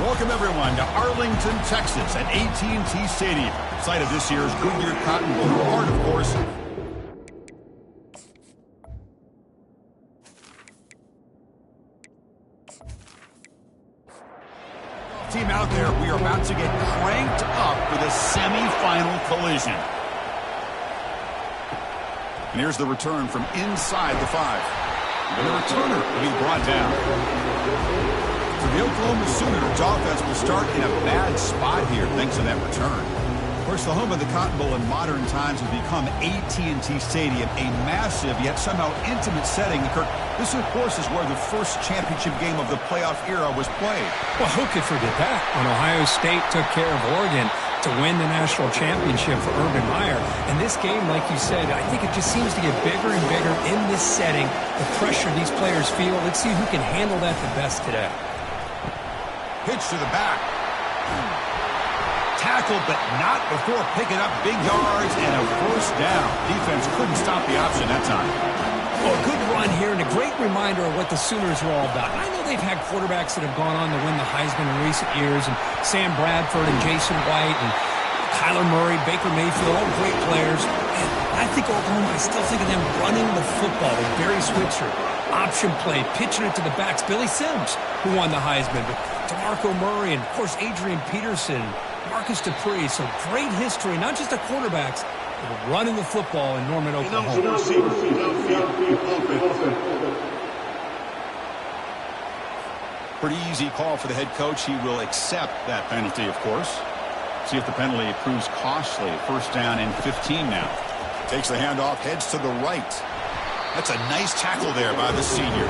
Welcome, everyone, to Arlington, Texas at AT&T Stadium, site of this year's Goodyear Cotton Bowl. Part, of course, team out there, we are about to get cranked up for the semifinal collision. And here's the return from inside the 5. And the returner will be brought down. So the Oklahoma Sooners offense will start in a bad spot here thanks to that return. Of course, the home of the Cotton Bowl in modern times has become AT&T Stadium, a massive yet somehow intimate setting. Kirk, this, of course, is where the first championship game of the playoff era was played. Well, who could forget that? When Ohio State took care of Oregon to win the national championship for Urban Meyer. And this game, like you said, I think it just seems to get bigger and bigger in this setting. The pressure these players feel. Let's see who can handle that the best today. Pitch to the back. Tackled, but not before picking up big yards and a first down. Defense couldn't stop the option that time. Well, a good run here and a great reminder of what the Sooners are all about. I know they've had quarterbacks that have gone on to win the Heisman in recent years, and Sam Bradford and Jason White and Kyler Murray, Baker Mayfield, all great players. And I think Oklahoma, I still think of them running the football with Barry Switzer. Option play, pitching it to the backs. Billy Sims, who won the Heisman, but DeMarco Murray and, of course, Adrian Peterson, Marcus Dupree. So great history, not just of quarterbacks, but running the football in Norman, Oklahoma. Pretty easy call for the head coach. He will accept that penalty, of course. See if the penalty proves costly. First down and 15 now. Takes the handoff, heads to the right. That's a nice tackle there by the senior.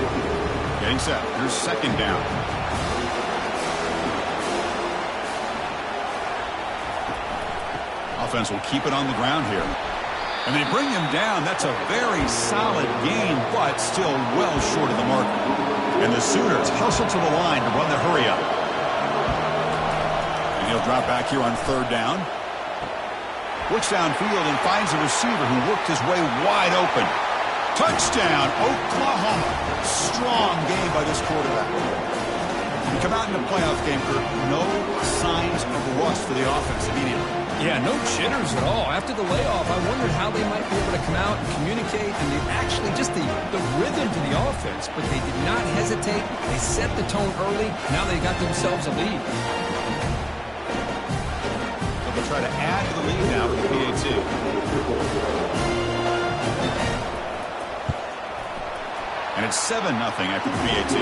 Getting set. Here's second down. Offense will keep it on the ground here. And they bring him down. That's a very solid gain, but still well short of the mark. And the Sooners hustle to the line to run the hurry up. And he'll drop back here on third down. Looks downfield and finds a receiver who worked his way wide open. Touchdown, Oklahoma. Strong game by this quarterback. You come out in the playoff game, Kirk, no signs of rust for the offense immediately. Yeah, no jitters at all. After the layoff, I wondered how they might be able to come out and communicate and actually just the rhythm to the offense. But they did not hesitate. They set the tone early. Now they got themselves a lead. They'll try to add to the lead now with the PAT. And it's 7-0 after the PAT.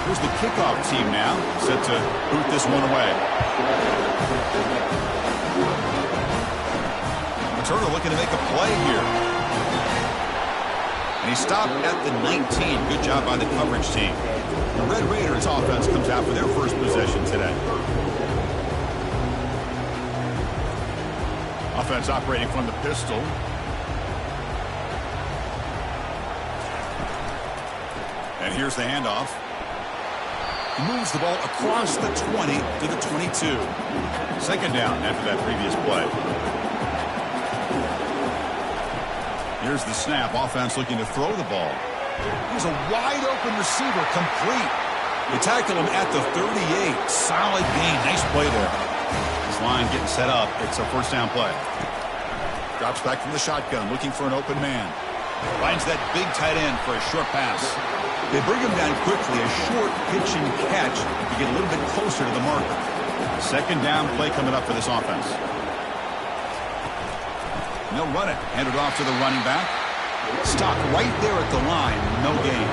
Here's the kickoff team now, set to boot this one away. Turner looking to make a play here. And he stopped at the 19. Good job by the coverage team. The Red Raiders offense comes out for their first possession today. Offense operating from the pistol. And here's the handoff. Moves the ball across the 20 to the 22. Second down after that previous play. Here's the snap. Offense looking to throw the ball. Here's a wide-open receiver, complete. They tackle him at the 38. Solid gain. Nice play there. This line getting set up. It's a first down play. Drops back from the shotgun, looking for an open man. Finds that big tight end for a short pass. They bring him down quickly, a short pitch and catch to get a little bit closer to the marker. Second down play coming up for this offense. And they'll run it. Hand it off to the running back. Stopped right there at the line. No gain.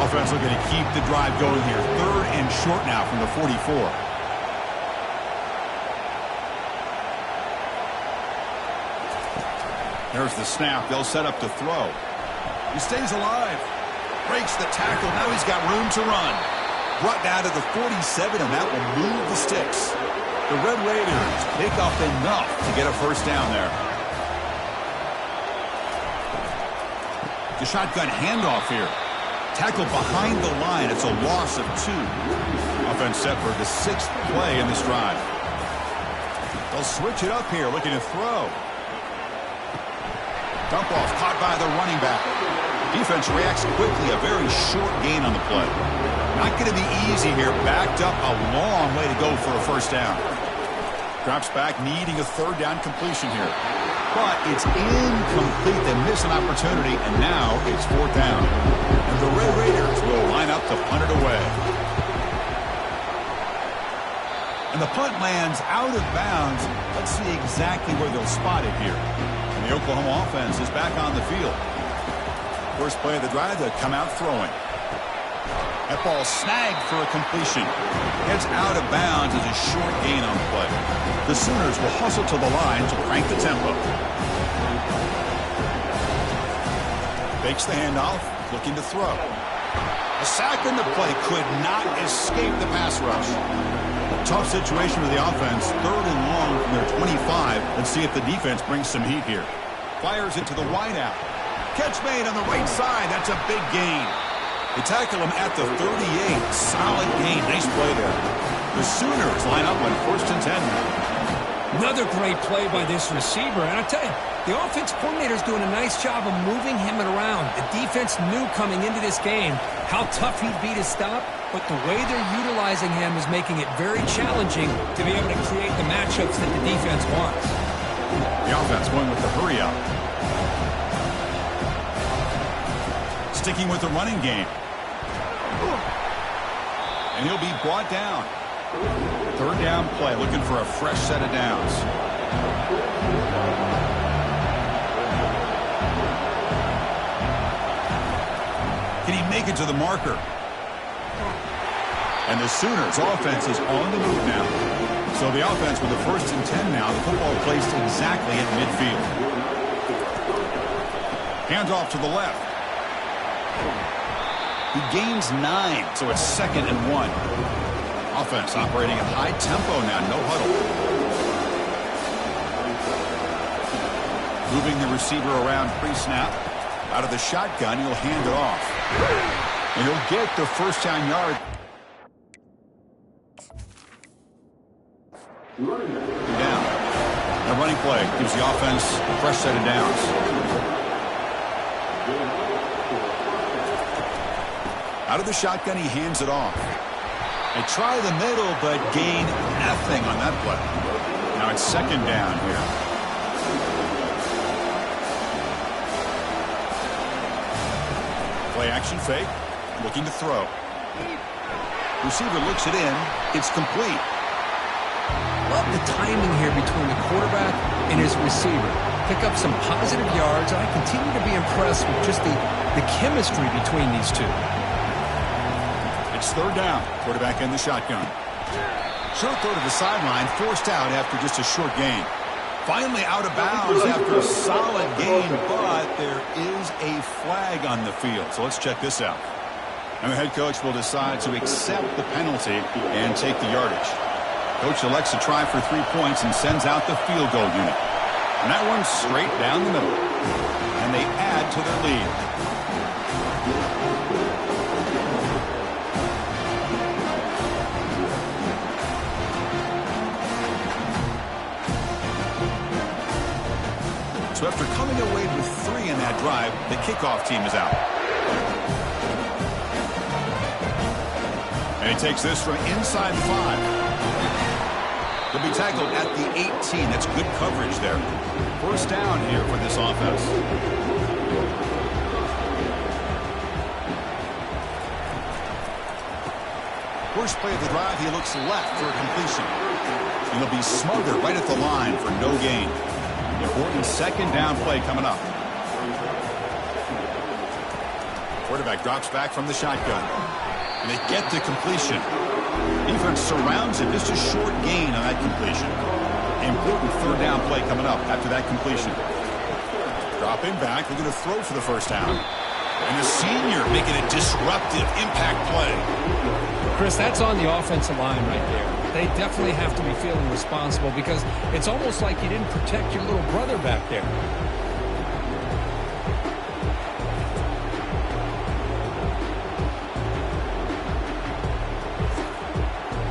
Offense looking to keep the drive going here. Third and short now from the 44. There's the snap. They'll set up to throw. He stays alive. Breaks the tackle. Now he's got room to run. Brought down to the 47, and that will move the sticks. The Red Raiders pick up enough to get a first down there. The shotgun handoff here. Tackled behind the line. It's a loss of 2. Offense set for the 6th play in this drive. They'll switch it up here, looking to throw. Dump off caught by the running back. Defense reacts quickly. A very short gain on the play. Not going to be easy here. Backed up a long way to go for a first down. Drops back, needing a third down completion here. But it's incomplete. They miss an opportunity, and now it's fourth down. And the Red Raiders will line up to punt it away. And the punt lands out of bounds. Let's see exactly where they'll spot it here. And the Oklahoma offense is back on the field. First play of the drive, they come out throwing. That ball snagged for a completion. Gets out of bounds as a short gain on the play. The Sooners will hustle to the line to crank the tempo. Fakes the handoff, looking to throw. A sack in the play, could not escape the pass rush. Tough situation for the offense. Third and long from their 25. Let's see if the defense brings some heat here. Fires it to the wideout. Catch made on the right side. That's a big gain. They tackle him at the 38. Solid gain. Nice play there. The Sooners line up on first and 10 now. Another great play by this receiver. And I tell you, the offense coordinator is doing a nice job of moving him around. The defense knew coming into this game how tough he'd be to stop, but the way they're utilizing him is making it very challenging to be able to create the matchups that the defense wants. The offense going with the hurry up. Sticking with the running game. And he'll be brought down. Third down play, looking for a fresh set of downs. Can he make it to the marker? And the Sooners offense is on the move now. So the offense with the first and 10 now. The football placed exactly at midfield. Hands off to the left. He gains 9, so it's second and 1. Offense operating at high tempo now, no huddle. Moving the receiver around pre-snap. Out of the shotgun, he'll hand it off. And he'll get the first down yard. Down. The running play gives the offense a fresh set of downs. Out of the shotgun, he hands it off. They try the middle, but gain nothing on that play. Now it's second down here. Play action fake, looking to throw. Receiver looks it in. It's complete. Love the timing here between the quarterback and his receiver. Pick up some positive yards, and I continue to be impressed with just the chemistry between these two. It's third down. Quarterback in the shotgun. Short throw to the sideline, forced out after just a short gain. Finally out of bounds after a solid gain, but there is a flag on the field. So let's check this out. And the head coach will decide to accept the penalty and take the yardage. Coach elects to try for 3 points and sends out the field goal unit. And that one's straight down the middle. And they add to their lead. So after coming away with 3 in that drive, the kickoff team is out. And he takes this from inside 5. He'll be tackled at the 18. That's good coverage there. First down here for this offense. First play of the drive, he looks left for a completion. And he'll be smothered right at the line for no gain. Important second down play coming up. Quarterback drops back from the shotgun. And they get the completion. Defense surrounds him. Just a short gain on that completion. Important third down play coming up after that completion. Dropping back, looking to throw for the first down. And the senior making a disruptive impact play. Chris, that's on the offensive line right there. They definitely have to be feeling responsible because it's almost like you didn't protect your little brother back there.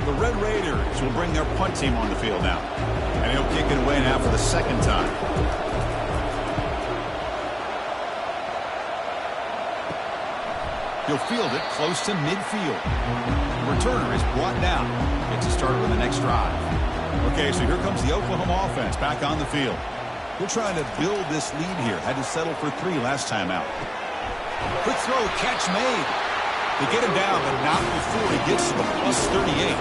The Red Raiders will bring their punt team on the field now. And he'll kick it away now for the second time. He'll field it close to midfield. The returner is brought down. Gets it started on the next drive. Okay, so here comes the Oklahoma offense back on the field. They're trying to build this lead here. Had to settle for 3 last time out. Quick throw, catch made. They get him down, but not before he gets to the plus 38.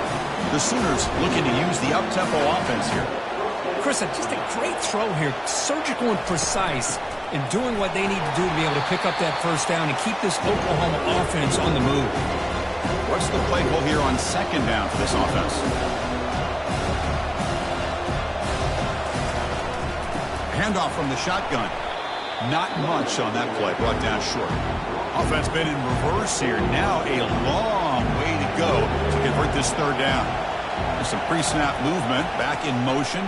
The Sooners looking to use the up-tempo offense here. Chris, just a great throw here. Surgical and precise in doing what they need to do to be able to pick up that first down and keep this Oklahoma offense on the move. What's the play call here on second down for this offense? Handoff from the shotgun. Not much on that play, brought down short. Offense been in reverse here. Now a long way to go to convert this third down. There's some pre-snap movement, back in motion.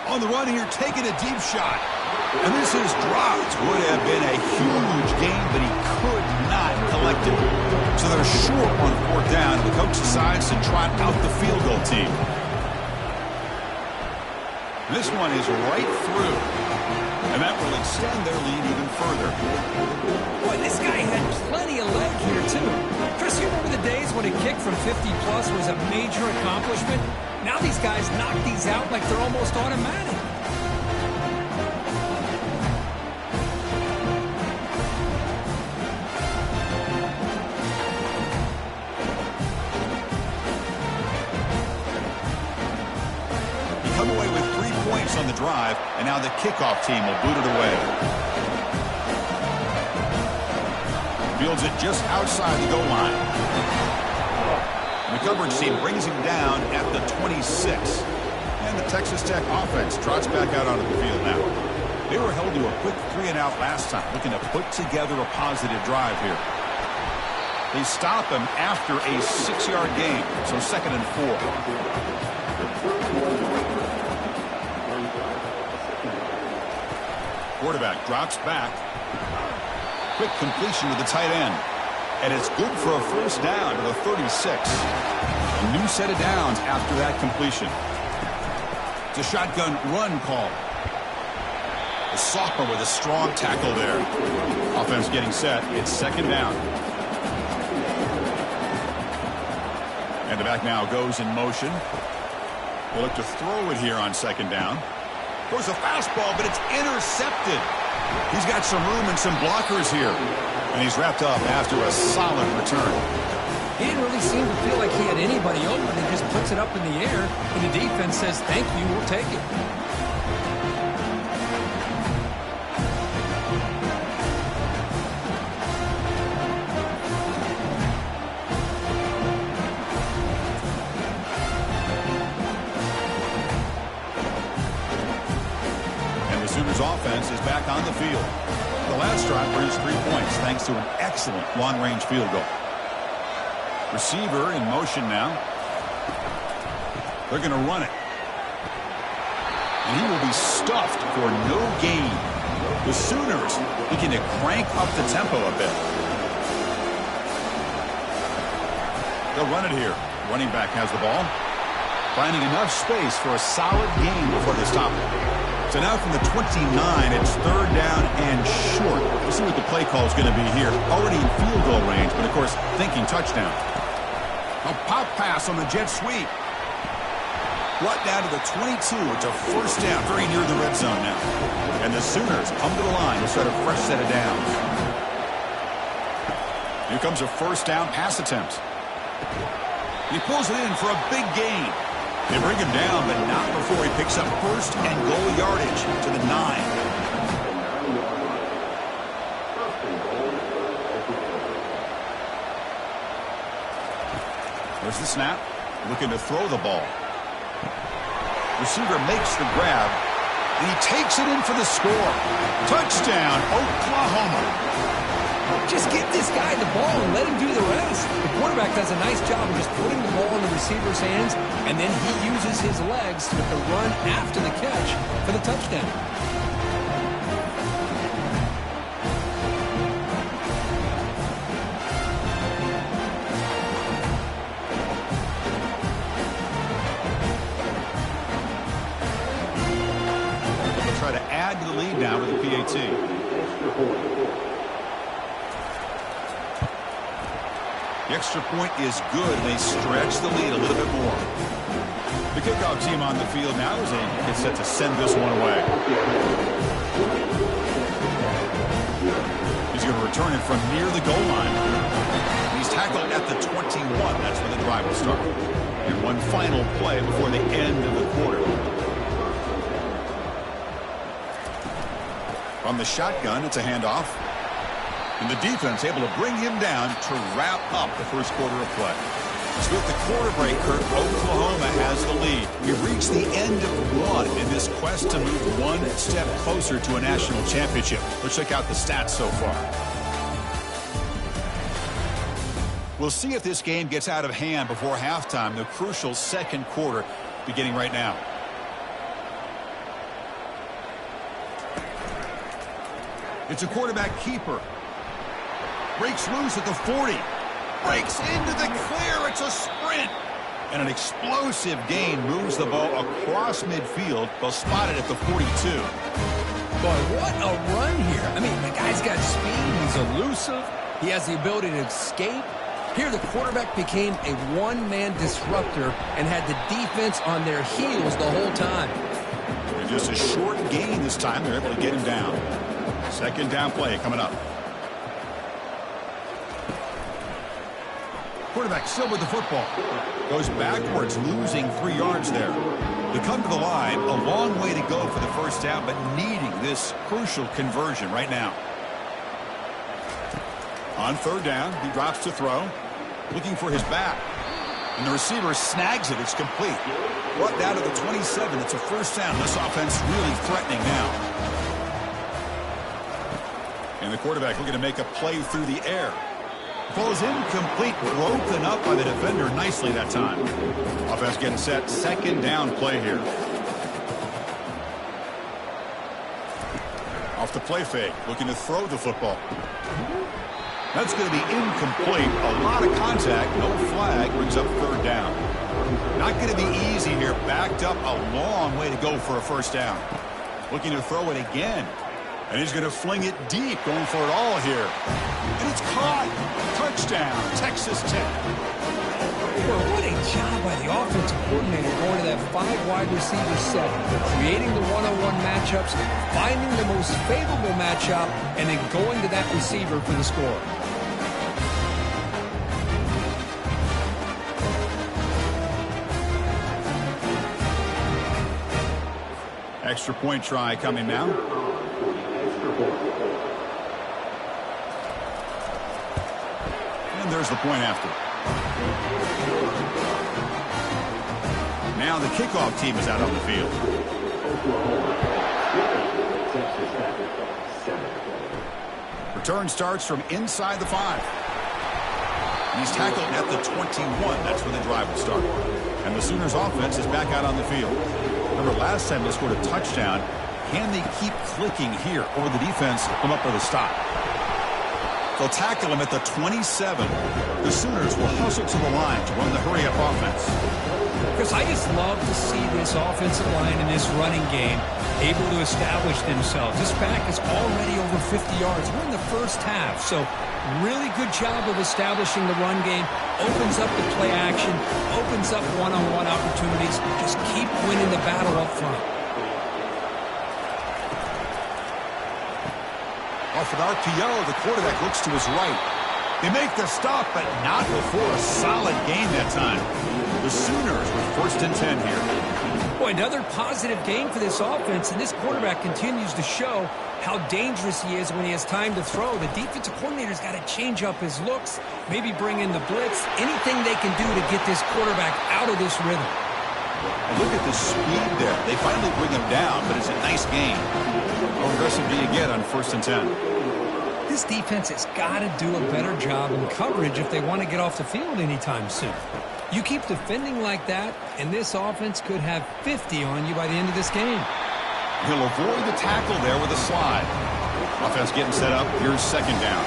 On the run here, taking a deep shot. And this is dropped. Would have been a huge gain, but he could not collect it. So they're short on 4th down. The coach decides to trot out the field goal team. This one is right through. And that will extend their lead even further. Boy, this guy had plenty of leg here, too. Chris, you remember the days when a kick from 50-plus was a major accomplishment? Now these guys knock these out like they're almost automatic. Come away with 3 points on the drive, and now the kickoff team will boot it away. Fields it just outside the goal line. And the coverage team brings him down at the 26. And the Texas Tech offense trots back out onto the field now. They were held to a quick 3-and-out last time, looking to put together a positive drive here. They stop him after a 6-yard gain, so 2nd and 4. Quarterback drops back. Quick completion to the tight end. And it's good for a first down to the 36. A new set of downs after that completion. It's a shotgun run call. The sophomore with a strong tackle there. Offense getting set. It's 2nd down. And the back now goes in motion. We'll look to throw it here on 2nd down. Throws a fastball, but it's intercepted. He's got some room and some blockers here. And he's wrapped up after a solid return. He didn't really seem to feel like he had anybody open. He just puts it up in the air, and the defense says, thank you, we'll take it. Offense is back on the field. The last drive produced 3 points thanks to an excellent long-range field goal. Receiver in motion now. They're going to run it. And he will be stuffed for no gain. The Sooners looking to crank up the tempo a bit. They'll run it here. Running back has the ball. Finding enough space for a solid gain before they stop it. So now from the 29, it's 3rd down and short. We'll see what the play call is going to be here. Already in field goal range, but of course, thinking touchdown. A pop pass on the jet sweep. Brought down to the 22. It's a first down, very near the red zone now. And the Sooners come to the line to start a fresh set of downs. Here comes a first down pass attempt. He pulls it in for a big gain. They bring him down, but not before he picks up first and goal yardage to the 9. There's the snap. Looking to throw the ball. Receiver makes the grab, and he takes it in for the score. Touchdown, Oklahoma. Just give this guy the ball and let him do the rest. The quarterback does a nice job of just putting the ball in the receiver's hands, and then he uses his legs with the run after the catch for the touchdown. They'll try to add to the lead now with the PAT. The extra point is good, and they stretch the lead a little bit more. The kickoff team on the field now as they get set to send this one away. He's going to return it from near the goal line. He's tackled at the 21. That's where the drive will start. And one final play before the end of the quarter. From the shotgun, it's a handoff. And the defense able to bring him down to wrap up the first quarter of play. So with the quarter break, Kurt, Oklahoma has the lead. We've reached the end of one in this quest to move one step closer to a national championship. Let's check out the stats so far. We'll see if this game gets out of hand before halftime, the crucial second quarter beginning right now. It's a quarterback keeper. Breaks loose at the 40. Breaks into the clear. It's a sprint. And an explosive gain moves the ball across midfield. They'll spot it at the 42. Boy, what a run here. I mean, the guy's got speed. He's elusive. He has the ability to escape. Here, the quarterback became a one-man disruptor and had the defense on their heels the whole time. And just a short gain this time. They're able to get him down. Second down play coming up. Quarterback still with the football. Goes backwards, losing 3 yards there. To come to the line, a long way to go for the first down, but needing this crucial conversion right now. On third down, he drops to throw. Looking for his back. And the receiver snags it. It's complete. Brought down to the 27. It's a first down. This offense really threatening now. And the quarterback looking to make a play through the air. Falls incomplete, broken up by the defender nicely that time. Offense getting set. Second down play here. Off the play fake. Looking to throw the football. That's going to be incomplete. A lot of contact. No flag. Brings up third down. Not going to be easy here. Backed up a long way to go for a first down. Looking to throw it again. And he's going to fling it deep, going for it all here. And it's caught. Touchdown, Texas Tech. Well, what a job by the offensive coordinator going to that 5 wide receiver set, creating the one-on-one matchups, finding the most favorable matchup, and then going to that receiver for the score. Extra point try coming now. And there's the point after. Now the kickoff team is out on the field. Return starts from inside the 5. And he's tackled at the 21. That's where the drive will start. And the Sooners offense is back out on the field. Remember last time they scored a touchdown. Can they keep clicking here, or will the defense come up with a stop? They'll tackle him at the 27. The Sooners will hustle to the line to run the hurry-up offense. Chris, I just love to see this offensive line in this running game able to establish themselves. This back is already over 50 yards. We're in the first half, so really good job of establishing the run game. Opens up the play action, opens up one-on-one opportunities. Just keep winning the battle up front. Off an RPO, the quarterback looks to his right. They make the stop, but not before a solid gain that time. The Sooners with first and 10 here. Boy, another positive game for this offense, and this quarterback continues to show how dangerous he is when he has time to throw. The defensive coordinator's got to change up his looks, maybe bring in the blitz, anything they can do to get this quarterback out of this rhythm. And look at the speed there. They finally bring him down, but it's a nice gain. How aggressive do you get on first and 10? This defense has got to do a better job in coverage if they want to get off the field anytime soon. You keep defending like that, and this offense could have 50 on you by the end of this game. He'll avoid the tackle there with a slide. Offense getting set up. Here's second down.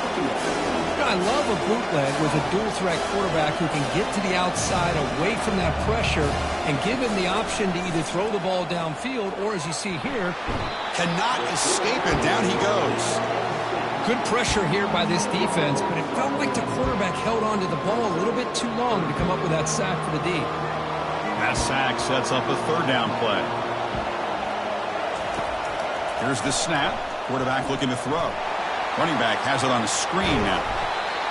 I love a bootleg with a dual-threat quarterback who can get to the outside away from that pressure and give him the option to either throw the ball downfield or, as you see here, cannot escape it. Down he goes. Good pressure here by this defense, but it felt like the quarterback held on to the ball a little bit too long to come up with that sack for the D. That sack sets up a third down play. Here's the snap. Quarterback looking to throw. Running back has it on a screen now.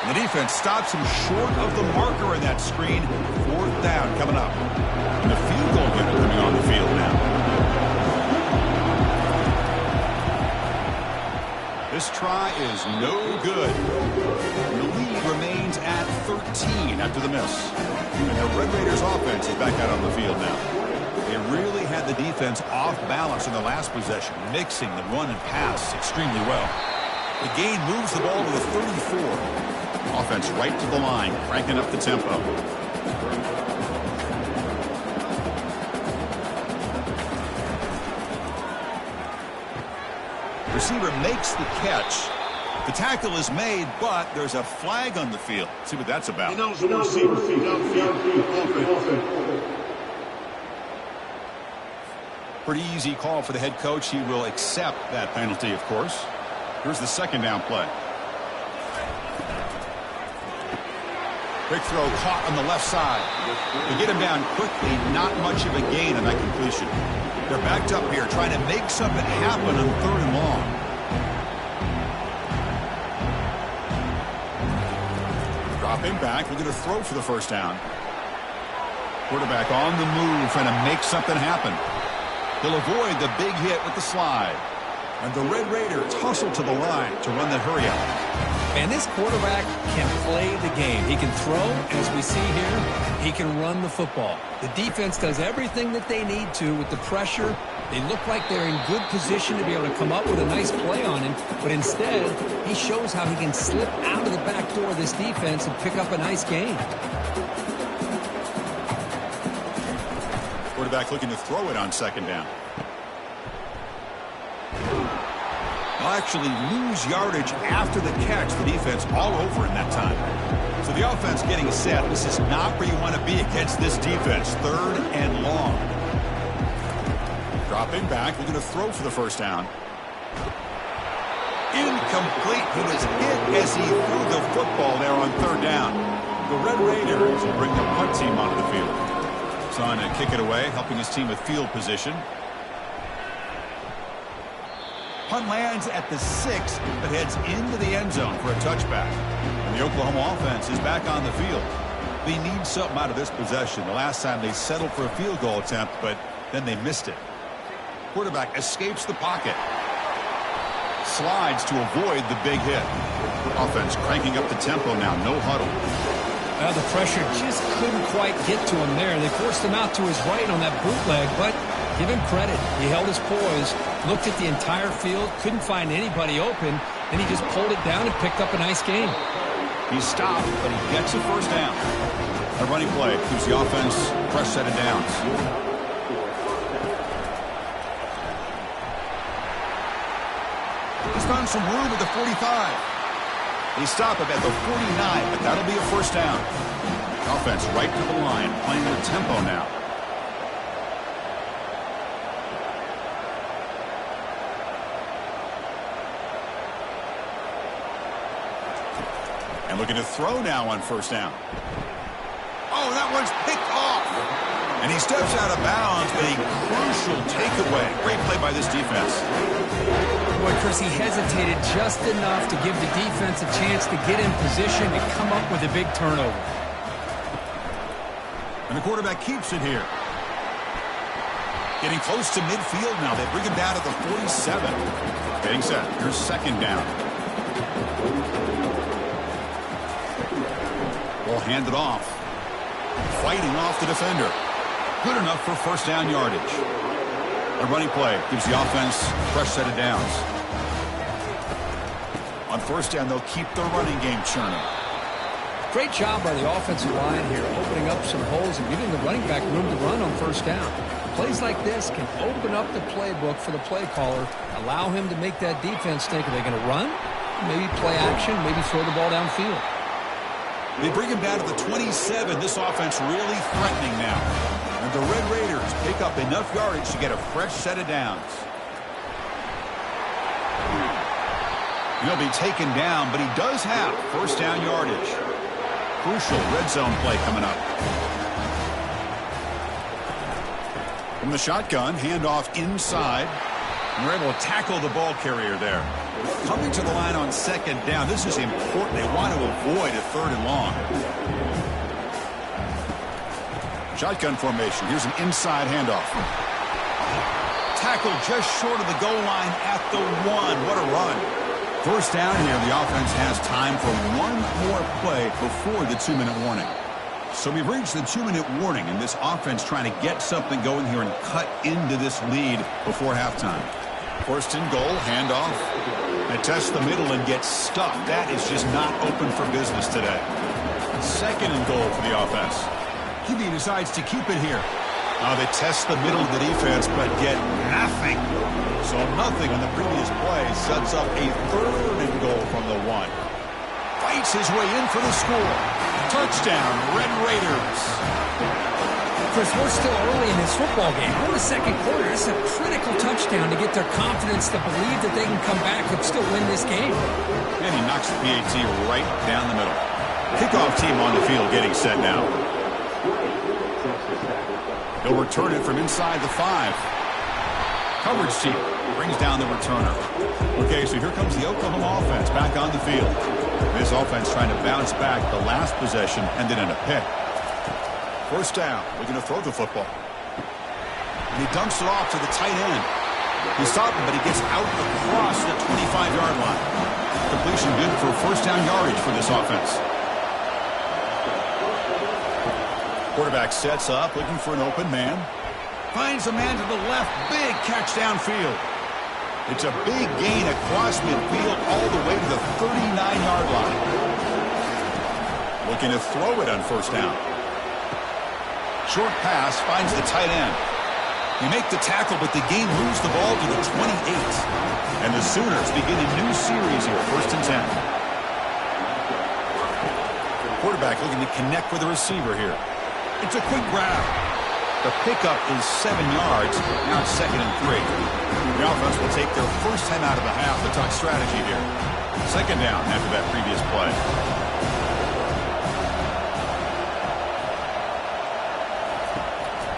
And the defense stops him short of the marker in that screen. Fourth down coming up. And the field goal unit coming on the field now. This try is no good. The lead remains at 13 after the miss. And the Red Raiders offense is back out on the field now. They really had the defense off balance in the last possession, mixing the run and pass extremely well. The gain moves the ball to the 34. Offense right to the line, cranking up the tempo. Receiver makes the catch. The tackle is made, but there's a flag on the field. See what that's about. Pretty easy call for the head coach. He will accept that penalty, of course. Here's the second down play. Quick throw caught on the left side. They get him down quickly. Not much of a gain on that completion. They're backed up here trying to make something happen on third and long. Dropping back. We're going to throw for the first down. Quarterback on the move trying to make something happen. He'll avoid the big hit with the slide. And the Red Raiders hustle to the line to run the hurry up. And this quarterback can play the game. He can throw, as we see here. He can run the football. The defense does everything that they need to with the pressure. They look like they're in good position to be able to come up with a nice play on him. But instead, he shows how he can slip out of the back door of this defense and pick up a nice gain. Quarterback looking to throw it on second down. They'll actually lose yardage after the catch. The defense all over in that time. So the offense getting set. This is not where you want to be against this defense. Third and long. Dropping back. Looking to throw for the first down. Incomplete. He was hit as he threw the football there on third down. The Red Raiders will bring the punt team onto the field. Son to kick it away, helping his team with field position. Punt lands at the 6, but heads into the end zone for a touchback. And the Oklahoma offense is back on the field. They need something out of this possession. The last time they settled for a field goal attempt, but then they missed it. Quarterback escapes the pocket. Slides to avoid the big hit. Offense cranking up the tempo now. No huddle. Well, the pressure just couldn't quite get to him there. They forced him out to his right on that bootleg, but give him credit. He held his poise, looked at the entire field, couldn't find anybody open, and he just pulled it down and picked up a nice gain. He stopped, but he gets a first down. A running play keeps the offense fresh set of downs. He's found some room at the 45. They stop him at the 49, but that'll be a first down. Offense right to the line, playing with tempo now. And looking to throw now on first down. Oh, that one's picked off. And he steps out of bounds, but a crucial takeaway. Great play by this defense. Boy, Chris, he hesitated just enough to give the defense a chance to get in position and come up with a big turnover. And the quarterback keeps it here. Getting close to midfield now. They bring him down to the 47. Getting set. Here's second down. Ball handed off. Fighting off the defender. Good enough for first down yardage. A running play gives the offense a fresh set of downs. On first down, they'll keep their running game churning. Great job by the offensive line here, opening up some holes and giving the running back room to run on first down. Plays like this can open up the playbook for the play caller, allow him to make that defense think, are they going to run? Maybe play action, maybe throw the ball downfield. They bring him down to the 27. This offense really threatening now. And the Red Raiders pick up enough yardage to get a fresh set of downs. He'll be taken down, but he does have first down yardage. Crucial red zone play coming up. From the shotgun, handoff inside. And they're able to tackle the ball carrier there. Coming to the line on second down. This is important. They want to avoid a third and long. Shotgun formation. Here's an inside handoff. Tackled just short of the goal line at the 1. What a run. First down here. The offense has time for one more play before the 2-minute warning. So we've reached the 2-minute warning, and this offense trying to get something going here and cut into this lead before halftime. First and goal, handoff. They test the middle and get stuffed. That is just not open for business today. Second and goal for the offense. QB decides to keep it here. They test the middle of the defense, but get nothing. So nothing on the previous play sets up a third and goal from the 1. Fights his way in for the score. Touchdown, Red Raiders. Chris, we're still early in this football game. We're in the second quarter. It's a critical touchdown to get their confidence to believe that they can come back and still win this game. And he knocks the PAT right down the middle. Kickoff team on the field getting set now. They'll return it from inside the 5. Coverage team brings down the returner. Okay, so here comes the Oklahoma offense back on the field. This offense trying to bounce back. The last possession ended in a pick. First down, looking to throw the football. And he dumps it off to the tight end. He's stopping, but he gets out across the 25-yard line. Completion good for first down yardage for this offense. Quarterback sets up, looking for an open man. Finds a man to the left. Big catch downfield. It's a big gain across midfield all the way to the 39-yard line. Looking to throw it on first down. Short pass finds the tight end. They make the tackle, but the game moves the ball to the 28. And the Sooners begin a new series here, first and 10. Quarterback looking to connect with the receiver here. It's a quick grab. The pickup is 7 yards. Now it's second and 3. The offense will take their first time out of the half to talk strategy here. Second down after that previous play.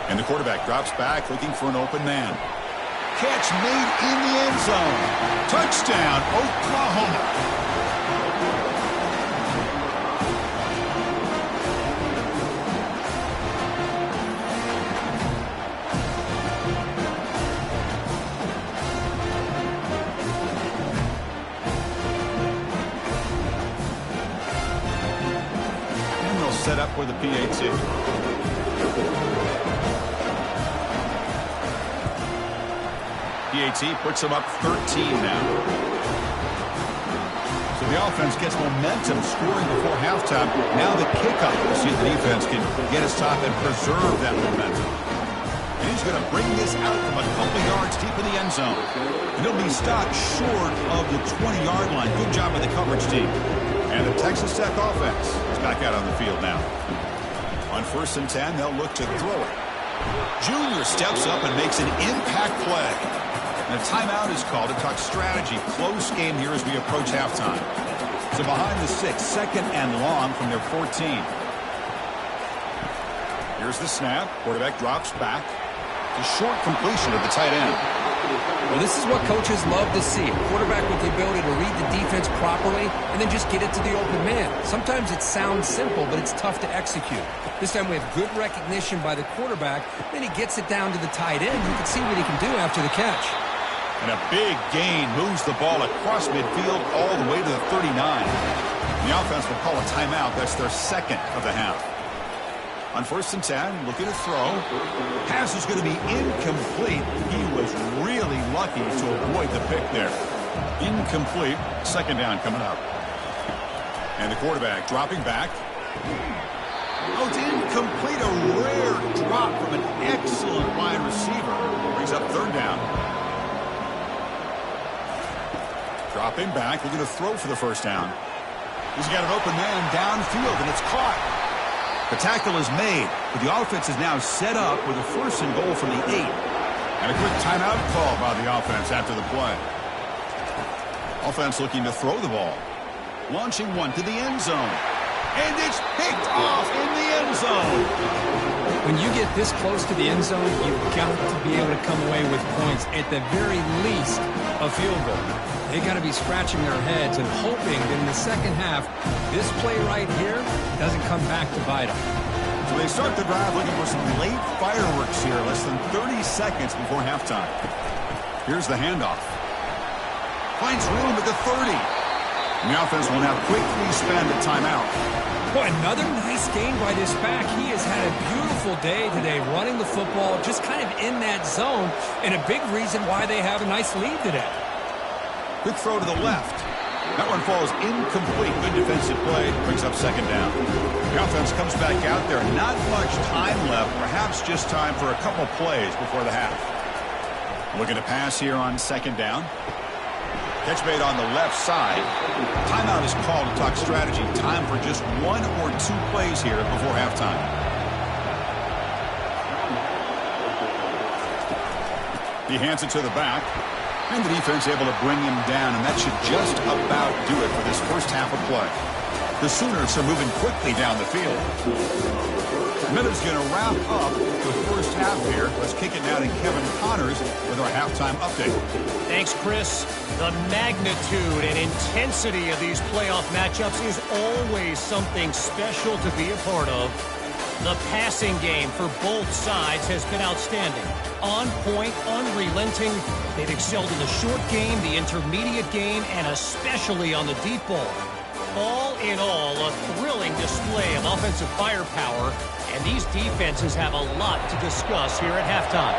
And the quarterback drops back looking for an open man. Catch made in the end zone. Touchdown, Oklahoma. Set up for the PAT. PAT puts them up 13 now. So the offense gets momentum scoring before halftime. Now the kickoff. We'll see if the defense can get a stop and preserve that momentum. And he's going to bring this out from a couple yards deep in the end zone. And he'll be stopped short of the 20-yard line. Good job by the coverage team. And the Texas Tech offense is back out on the field now. On first and 10, they'll look to throw it. Junior steps up and makes an impact play. And a timeout is called to talk strategy. Close game here as we approach halftime. So behind the 6, second and long from their 14. Here's the snap. Quarterback drops back. It's a short completion of the tight end. Well, this is what coaches love to see. A quarterback with the ability to read the defense properly and then just get it to the open man. Sometimes it sounds simple, but it's tough to execute. This time we have good recognition by the quarterback. Then he gets it down to the tight end. You can see what he can do after the catch. And a big gain moves the ball across midfield all the way to the 39. The offense will call a timeout. That's their second of the half. On first and 10, looking to throw. Pass is going to be incomplete. He was really lucky to avoid the pick there. Incomplete. Second down coming up. And the quarterback dropping back. Oh, it's incomplete. A rare drop from an excellent wide receiver. Brings up third down. Dropping back. Looking to throw for the first down. He's got an open man downfield, and it's caught. The tackle is made, but the offense is now set up with a first and goal from the 8. And a quick timeout call by the offense after the play. Offense looking to throw the ball. Launching one to the end zone. And it's picked off in the end zone. When you get this close to the end zone, you've got to be able to come away with points, at the very least, a field goal. They got to be scratching their heads and hoping that in the second half, this play right here doesn't come back to bite them. So they start the drive looking for some late fireworks here, less than 30 seconds before halftime. Here's the handoff. Finds room at the 30. And the offense will now quickly spend a timeout. Boy, another nice game by this back. He has had a beautiful day today running the football, just kind of in that zone, and a big reason why they have a nice lead today. Quick throw to the left. That one falls incomplete. Good defensive play. Brings up second down. The offense comes back out there. Not much time left. Perhaps just time for a couple plays before the half. Looking to pass here on second down. Catch made on the left side. Timeout is called to talk strategy. Time for just one or two plays here before halftime. He hands it to the back. And the defense able to bring him down. And that should just about do it for this first half of play. The Sooners are moving quickly down the field. Miller's going to wrap up the first half here. Let's kick it now to Kevin Connors with our halftime update. Thanks, Chris. The magnitude and intensity of these playoff matchups is always something special to be a part of. The passing game for both sides has been outstanding. On point, unrelenting. They've excelled in the short game, the intermediate game, and especially on the deep ball. All in all, a thrilling display of offensive firepower, and these defenses have a lot to discuss here at halftime.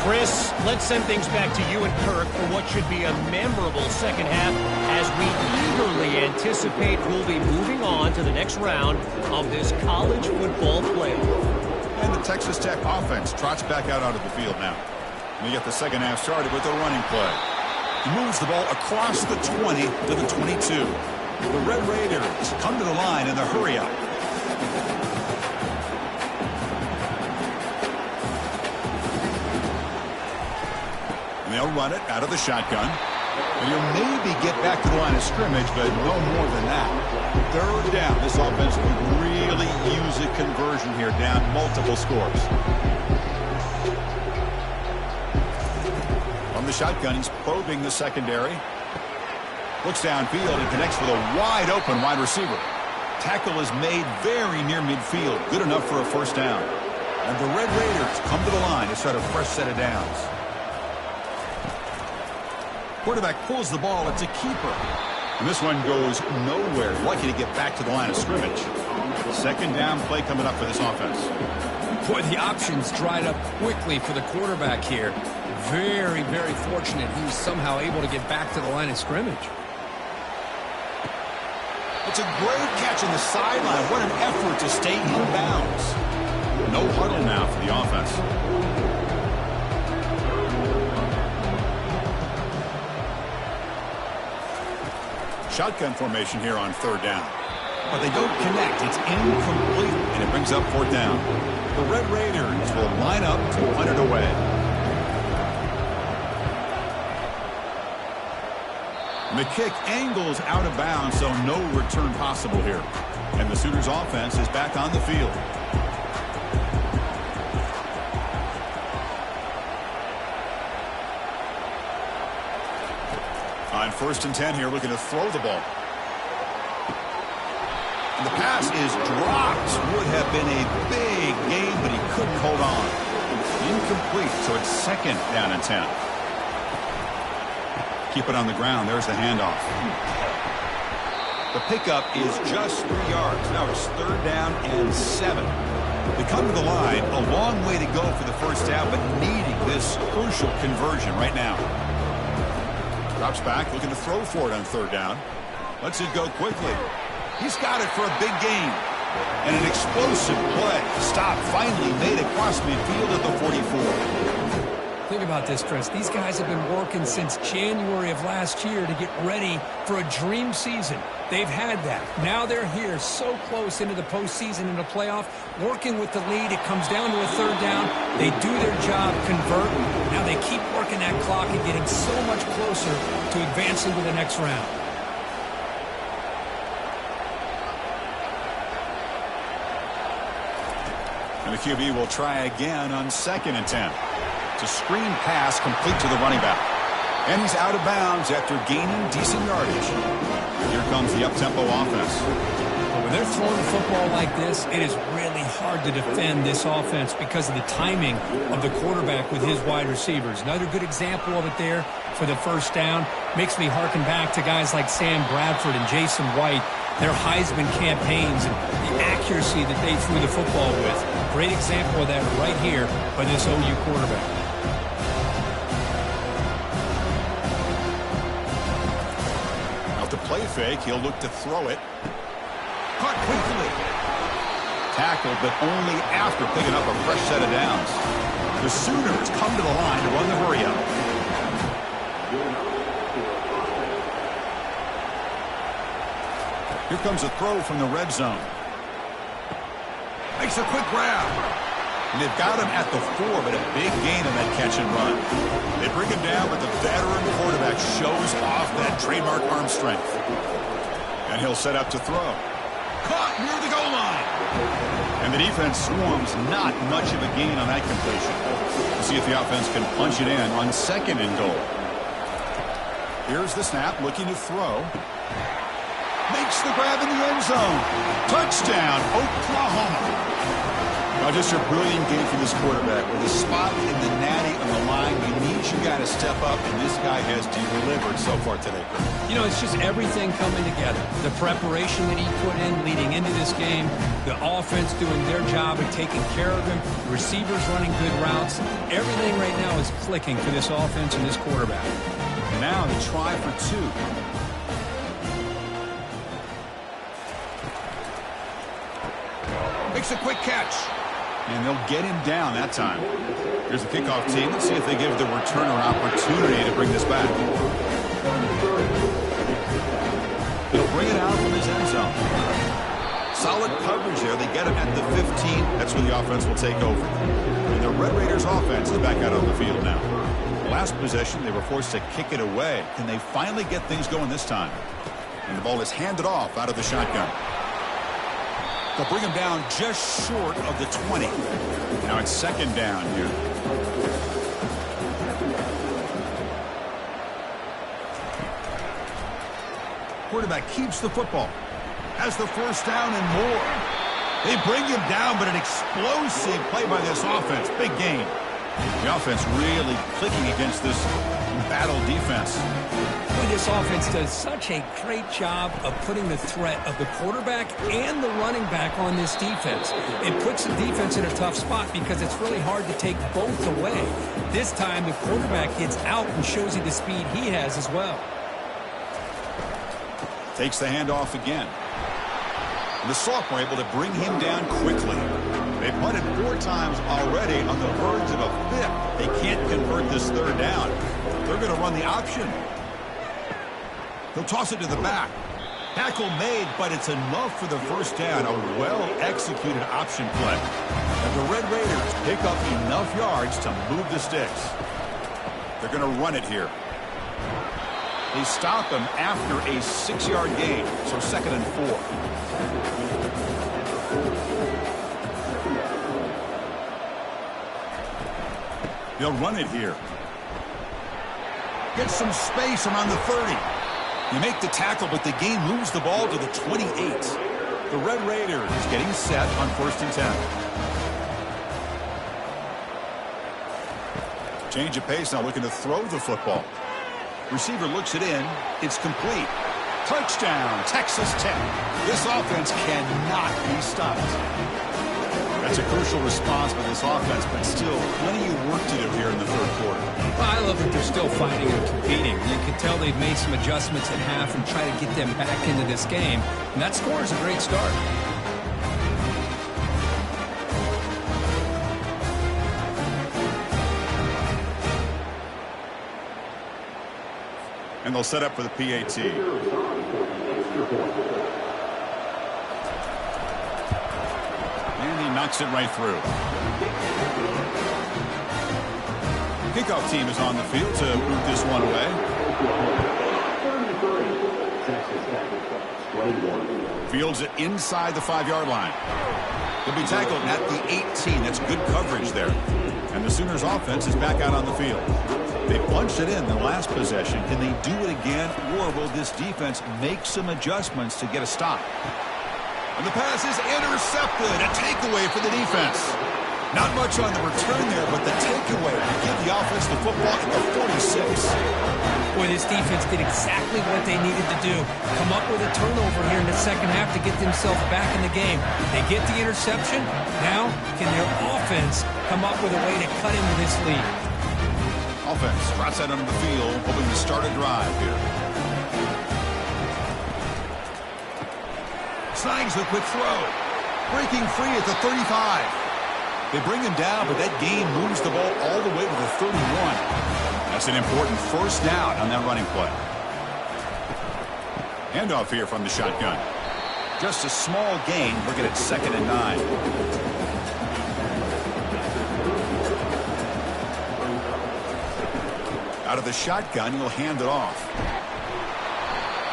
Chris, let's send things back to you and Kirk for what should be a memorable second half as we eagerly anticipate we'll be moving on to the next round of this college football playoff. And the Texas Tech offense trots back out onto the field now. We get the second half started with a running play. He moves the ball across the 20 to the 22. The Red Raiders come to the line in the hurry up. And they'll run it out of the shotgun. And he'll maybe get back to the line of scrimmage, but no more than that. Third down. This offense could really use a conversion here, down multiple scores. From the shotgun, he's probing the secondary. Looks downfield and connects with a wide open wide receiver. Tackle is made very near midfield. Good enough for a first down. And the Red Raiders come to the line to start a fresh set of downs. Quarterback pulls the ball. It's a keeper. And this one goes nowhere. Lucky to get back to the line of scrimmage. Second down play coming up for this offense. Boy, the options dried up quickly for the quarterback here. Very, very fortunate he was somehow able to get back to the line of scrimmage. It's a great catch on the sideline. What an effort to stay in bounds. No huddle now for the offense. Shotgun formation here on third down. But they don't connect. It's incomplete, and it brings up fourth down. The Red Raiders will line up to punt it away. And the kick angles out of bounds, so no return possible here. And the Sooners offense is back on the field. On 1st and 10 here, looking to throw the ball. And the pass is dropped. Would have been a big game, but he couldn't hold on. Incomplete, so it's second down and 10. Keep it on the ground. There's the handoff. The pickup is just 3 yards. Now it's third down and 7. They come to the line. A long way to go for the first down, but needing this crucial conversion right now. Drops back, looking to throw for it on third down. Lets it go quickly. He's got it for a big gain. And an explosive play. Stop finally made across midfield at the 44. Think about this, Chris. These guys have been working since January of last year to get ready for a dream season. They've had that. Now they're here so close into the postseason and the playoff, working with the lead. It comes down to a third down. They do their job, convert. Now they keep working that clock and getting so much closer to advancing to the next round. And the QB will try again on 2nd and 10. It's a screen pass complete to the running back. And he's out of bounds after gaining decent yardage. Here comes the up-tempo offense. When they're throwing the football like this, it is really hard to defend this offense because of the timing of the quarterback with his wide receivers. Another good example of it there for the first down. Makes me harken back to guys like Sam Bradford and Jason White, their Heisman campaigns and the accuracy that they threw the football with. Great example of that right here by this OU quarterback. To play fake, he'll look to throw it. Caught quickly. Tackled, but only after picking up a fresh set of downs. The Sooners come to the line to run the hurry-up. Here comes a throw from the red zone. Makes a quick grab. And they've got him at the 4, but a big gain on that catch and run. They bring him down, but the veteran quarterback shows off that trademark arm strength. And he'll set up to throw. Caught near the goal line. And the defense swarms, not much of a gain on that completion. We'll see if the offense can punch it in on 2nd and goal. Here's the snap, looking to throw. Makes the grab in the end zone. Touchdown, Oklahoma. Now, just a brilliant game for this quarterback. With a spot in the natty on the line, you need your guy to step up, and this guy has delivered so far today. You know, it's just everything coming together. The preparation that he put in leading into this game, the offense doing their job of taking care of him, receivers running good routes. Everything right now is clicking for this offense and this quarterback. Now the try for 2. Makes a quick catch. And they'll get him down that time. Here's the kickoff team. Let's see if they give the returner an opportunity to bring this back. He'll bring it out from his end zone. Solid coverage there. They get him at the 15. That's where the offense will take over. And the Red Raiders offense is back out on the field now. Last possession, they were forced to kick it away. Can they finally get things going this time? And the ball is handed off out of the shotgun. They'll bring him down just short of the 20. Now it's 2nd down here. Quarterback keeps the football. Has the first down and more. They bring him down, but an explosive play by this offense. Big gain. The offense really clicking against this battle defense. Boy, this offense does such a great job of putting the threat of the quarterback and the running back on this defense. It puts the defense in a tough spot because it's really hard to take both away. This time, the quarterback gets out and shows you the speed he has as well. Takes the handoff again. And the sophomore able to bring him down quickly. They punted 4 times already on the verge of a 5th. They can't convert this 3rd down. They're going to run the option. They'll toss it to the back. Tackle made, but it's enough for the first down. A well-executed option play. And the Red Raiders pick up enough yards to move the sticks. They're going to run it here. They stop him after a 6-yard gain, so 2nd and 4. They'll run it here. Get some space around the 30. You make the tackle, but the game moves the ball to the 28. The Red Raiders is getting set on 1st and 10. Change of pace now, looking to throw the football. Receiver looks it in. It's complete. Touchdown, Texas Tech. This offense cannot be stopped. That's a crucial response by this offense, but still plenty of work to do here in the 3rd quarter. Well, I love that they're still fighting and competing. You can tell they've made some adjustments at half and try to get them back into this game. And that score is a great start. And they'll set up for the PAT. And he knocks it right through. Kickoff team is on the field to boot this one away. Fields it inside the 5-yard line. He'll be tackled at the 18. That's good coverage there. And the Sooners offense is back out on the field. They punched it in the last possession. Can they do it again, or will this defense make some adjustments to get a stop? And the pass is intercepted. A takeaway for the defense. Not much on the return there, but the takeaway to give the offense the football at the 46. Boy, this defense did exactly what they needed to do. Come up with a turnover here in the second half to get themselves back in the game. They get the interception. Now, can their offense come up with a way to cut into this lead? Offense trots out onto the field, hoping to start a drive here. Snags the quick throw. Breaking free at the 35. They bring him down, but that gain moves the ball all the way to the 31. That's an important first down on that running play. Handoff here from the shotgun. Just a small gain. Looking at 2nd and 9. Out of the shotgun, he'll hand it off.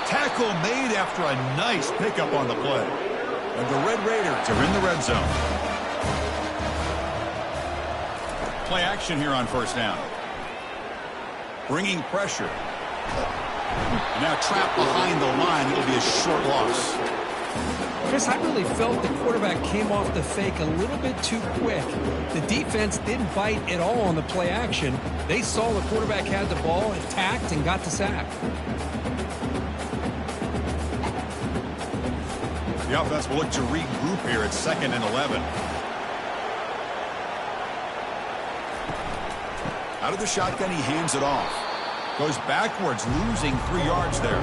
Tackle made after a nice pickup on the play. And the Red Raiders are in the red zone. Play action here on first down. Bringing pressure. Now trapped behind the line. It'll be a short loss. Chris, I really felt the quarterback came off the fake a little bit too quick. The defense didn't bite at all on the play action. They saw the quarterback had the ball, attacked, and got the sack. The offense will look to regroup here at 2nd and 11. Out of the shotgun, he hands it off. Goes backwards, losing 3 yards there.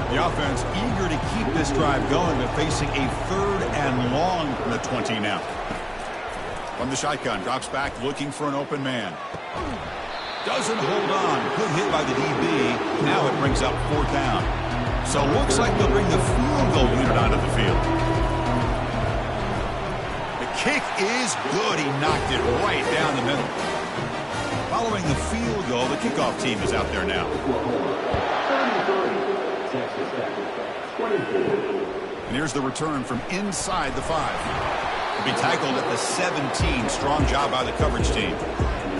The offense eager to keep this drive going, but facing a 3rd and long from the 20 now. From the shotgun, drops back, looking for an open man. Doesn't hold on. Good hit by the DB. Now it brings up 4th down. So looks like they'll bring the field goal unit onto the field. The kick is good. He knocked it right down the middle. Following the field goal, the kickoff team is out there now. And here's the return from inside the 5. He'll be tackled at the 17. Strong job by the coverage team.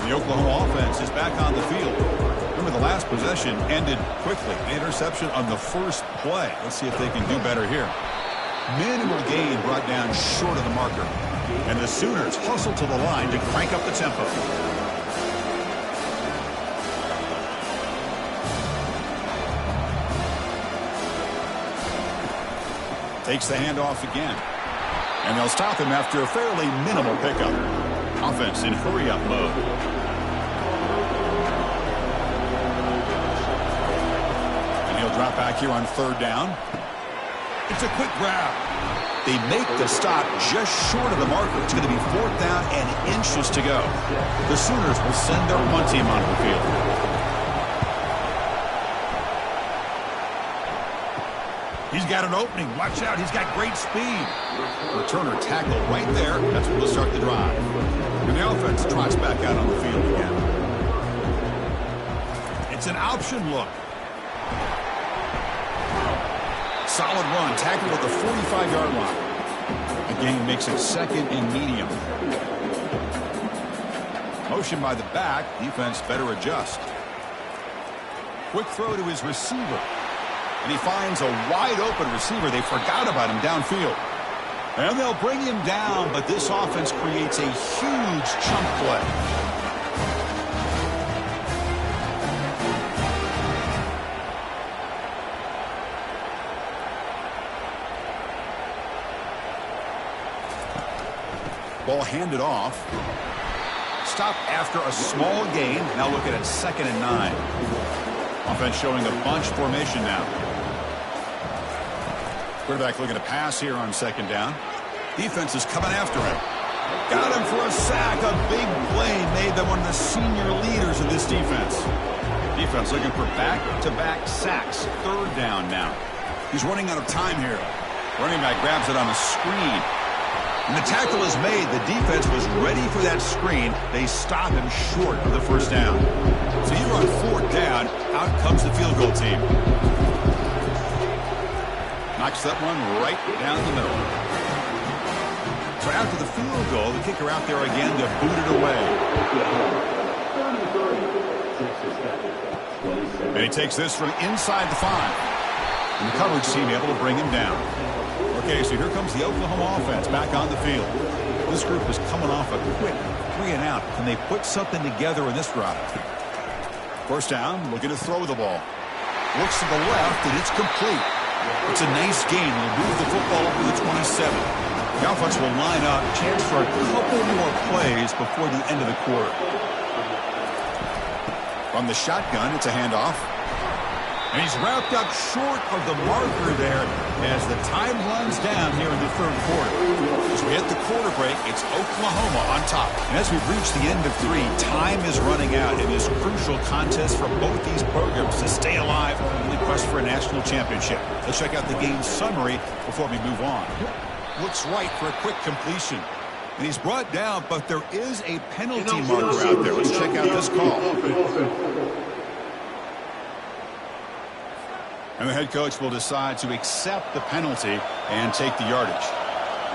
The Oklahoma offense is back on the field. Remember, the last possession ended quickly. The interception on the first play. Let's see if they can do better here. Minimal gain brought down short of the marker. And the Sooners hustle to the line to crank up the tempo. Takes the handoff again. And they'll stop him after a fairly minimal pickup. Offense in hurry-up mode. And he'll drop back here on 3rd down. It's a quick grab. They make the stop just short of the marker. It's going to be 4th down and inches to go. The Sooners will send their punt team onto the field. He's got an opening. Watch out. He's got great speed. Returner tackle right there. That's where we'll start the drive. And the offense trots back out on the field again. It's an option look. Solid run. Tackle at the 45-yard line. The gain makes it 2nd and medium. Motion by the back. Defense better adjust. Quick throw to his receiver. And he finds a wide-open receiver. They forgot about him downfield. And they'll bring him down, but this offense creates a huge chunk play. Ball handed off. Stopped after a small gain. Now looking at 2nd and 9. Offense showing a bunch formation now. Quarterback looking to pass here on 2nd down. Defense is coming after him. Got him for a sack. A big play made by one of the senior leaders of this defense. Defense looking for back-to-back sacks. Third down now. He's running out of time here. Running back grabs it on a screen. And the tackle is made. The defense was ready for that screen. They stop him short of the first down. So here on fourth down, out comes the field goal team. Knocks that one right down the middle. So after the field goal, the kicker out there again to boot it away. And he takes this from inside the 5. And the coverage team able to bring him down. Okay, so here comes the Oklahoma offense back on the field. This group is coming off a quick 3 and out. Can they put something together in this drive? First down, looking to throw the ball. Looks to the left, and it's complete. It's a nice gain. They'll move the football over the 27. The offense will line up. Chance for a couple more plays before the end of the quarter. From the shotgun, it's a handoff. And he's wrapped up short of the marker there as the time runs down here in the third quarter. As we hit the quarter break, it's Oklahoma on top. And as we've reached the end of 3, time is running out in this crucial contest for both these programs to stay alive in the quest for a national championship. Let's check out the game summary before we move on. Looks right for a quick completion. And he's brought down, but there is a penalty marker out there. Let's check out this call. And the head coach will decide to accept the penalty and take the yardage.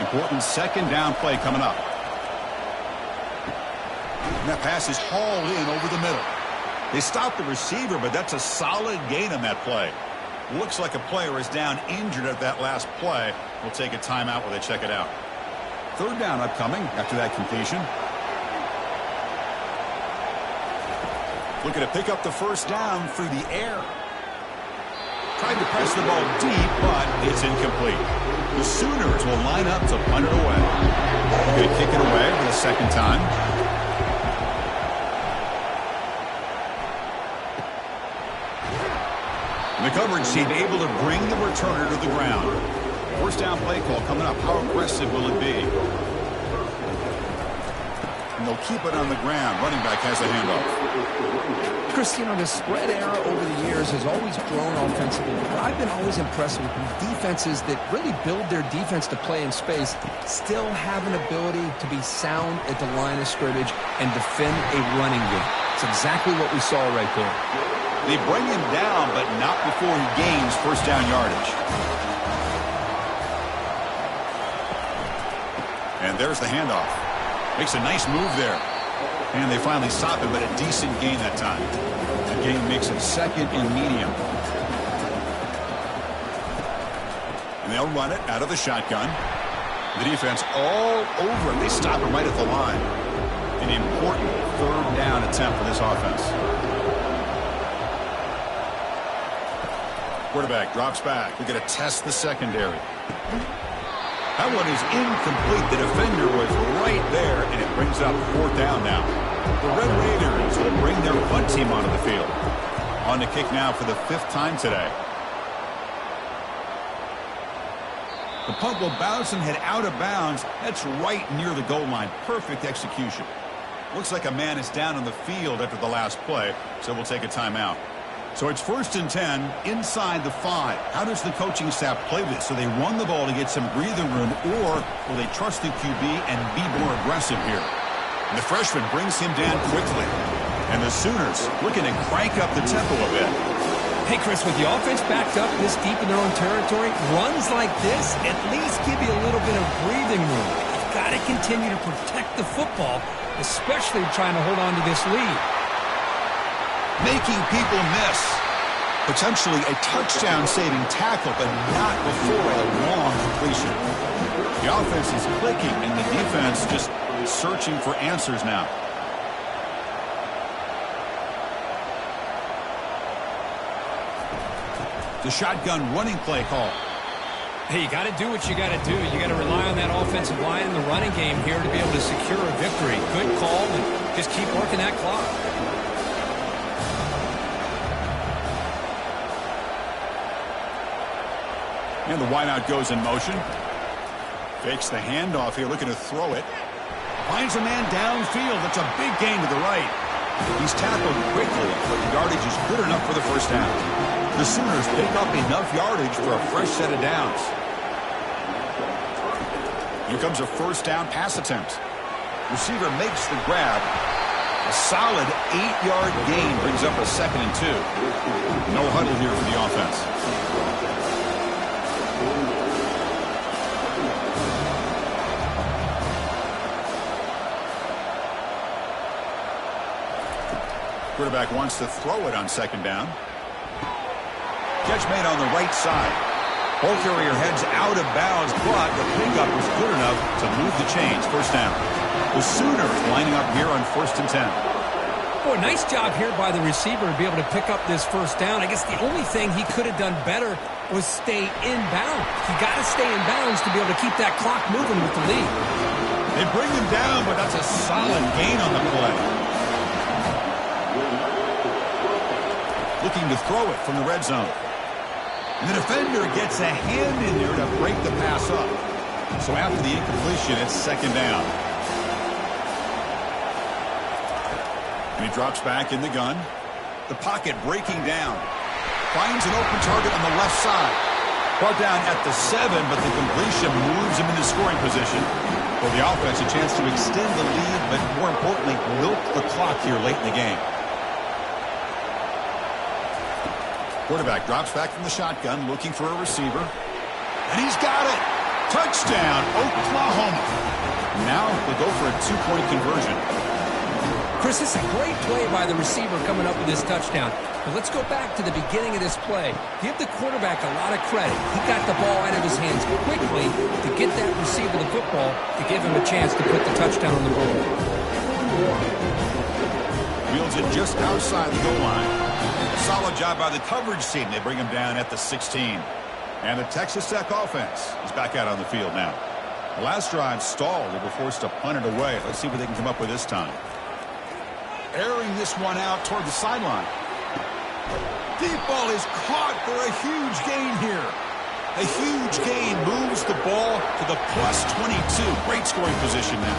Important second down play coming up. And that pass is hauled in over the middle. They stop the receiver, but that's a solid gain on that play. Looks like a player is down injured at that last play. We'll take a timeout while they check it out. Third down upcoming after that completion. Looking to pick up the first down through the air. Tried to press the ball deep, but it's incomplete. The Sooners will line up to punt it away. They're going to kick it away for the second time. And the coverage team able to bring the returner to the ground. First down play call coming up. How aggressive will it be? And they'll keep it on the ground. Running back has the handoff. Chris, you know, the spread era over the years has always grown offensively, but I've been always impressed with defenses that really build their defense to play in space, still have an ability to be sound at the line of scrimmage and defend a running game. It's exactly what we saw right there. They bring him down, but not before he gains first down yardage. And there's the handoff. Makes a nice move there. And they finally stop him, but a decent gain that time. The gain makes it second and medium. And they'll run it out of the shotgun. The defense all over it. They stop him right at the line. An important third down attempt for this offense. Quarterback drops back. We're going to test the secondary. That one is incomplete. The defender was right there, and it brings up fourth down now. The Red Raiders will bring their punt team onto the field. On the kick now for the 5th time today. The punt will bounce and head out of bounds. That's right near the goal line. Perfect execution. Looks like a man is down on the field after the last play, so we'll take a timeout. So it's 1st and 10 inside the 5. How does the coaching staff play this? So they run the ball to get some breathing room, or will they trust the QB and be more aggressive here? And the freshman brings him down quickly. And the Sooners looking to crank up the tempo a bit. Hey, Chris, with the offense backed up this deep in their own territory, runs like this at least give you a little bit of breathing room. You've got to continue to protect the football, especially trying to hold on to this lead. Making people miss. Potentially a touchdown-saving tackle, but not before a long completion. The offense is clicking, and the defense just searching for answers now. The shotgun running play call. Hey, you got to do what you got to do. You got to rely on that offensive line in the running game here to be able to secure a victory. Good call, and just keep working that clock. And the wideout goes in motion. Fakes the handoff here, looking to throw it. Finds a man downfield. That's a big gain to the right. He's tackled quickly, but the yardage is good enough for the first down. The Sooners pick up enough yardage for a fresh set of downs. Here comes a first down pass attempt. Receiver makes the grab. A solid 8-yard gain brings up a 2nd and 2. No huddle here for the offense. Quarterback wants to throw it on 2nd down. Catch made on the right side. Ball carrier heads out of bounds, but the pickup was good enough to move the chains. First down. The Sooners lining up here on 1st and 10. Boy, nice job here by the receiver to be able to pick up this first down. I guess the only thing he could have done better was stay in bounds. He got to stay in bounds to be able to keep that clock moving with the lead. They bring him down, but that's a solid gain on the play. Looking to throw it from the red zone. And the defender gets a hand in there to break the pass up. So after the incompletion, it's 2nd down. And he drops back in the gun. The pocket breaking down. Finds an open target on the left side. Brought down at the 7, but the completion moves him into scoring position. For the offense, a chance to extend the lead, but more importantly, milk the clock here late in the game. Quarterback drops back from the shotgun, looking for a receiver. And he's got it! Touchdown, Oklahoma. Now they'll go for a 2-point conversion. Chris, this is a great play by the receiver coming up with this touchdown. But let's go back to the beginning of this play. Give the quarterback a lot of credit. He got the ball out of his hands quickly to get that receiver the football to give him a chance to put the touchdown on the board. Wheels it just outside the goal line. Solid job by the coverage team. They bring him down at the 16. And the Texas Tech offense is back out on the field now. The last drive stalled. They were forced to punt it away. Let's see what they can come up with this time. Airing this one out toward the sideline. Deep ball is caught for a huge gain here. A huge gain moves the ball to the +22. Great scoring position now.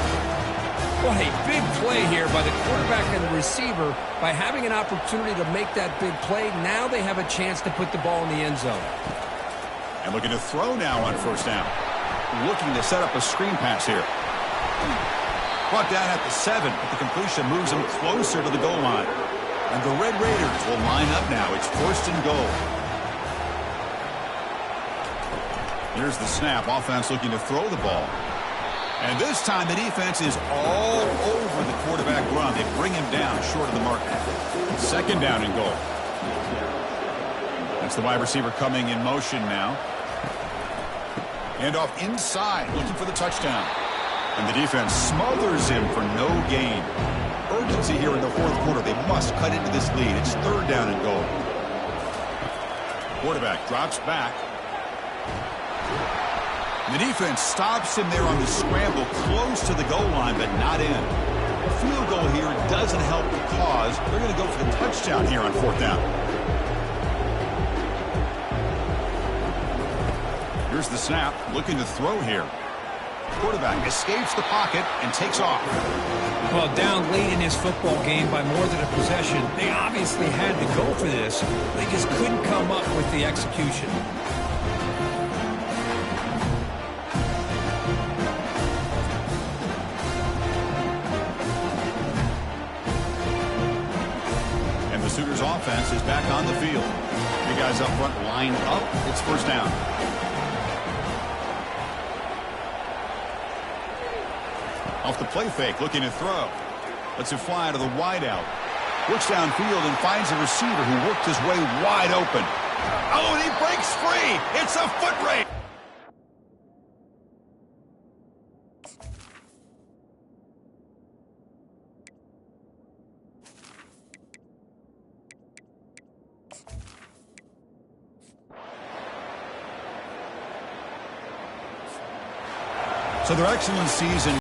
What a big play here by the quarterback and the receiver. By having an opportunity to make that big play, now they have a chance to put the ball in the end zone. And looking to throw now on 1st down. Looking to set up a screen pass here. Brought down at the 7, but the completion moves him closer to the goal line. And the Red Raiders will line up now. It's 1st and goal. Here's the snap. Offense looking to throw the ball. And this time the defense is all over the quarterback run. They bring him down short of the mark. 2nd down and goal. That's the wide receiver coming in motion now. And off inside, looking for the touchdown. And the defense smothers him for no gain. Urgency here in the 4th quarter. They must cut into this lead. It's 3rd down and goal. Quarterback drops back. The defense stops him there on the scramble close to the goal line, but not in. A field goal here doesn't help the cause. They're going to go for the touchdown here on 4th down. Here's the snap, looking to throw here. Quarterback escapes the pocket and takes off. Well, down late in his football game by more than a possession, they obviously had to go for this. They just couldn't come up with the execution. And the Sooners offense is back on the field. Three guys up front line up. It's 1st down. Off the play fake, looking to throw. Lets it fly to the wideout. Works downfield and finds a receiver who worked his way wide open. Oh, and he breaks free. It's a foot race. So their excellent season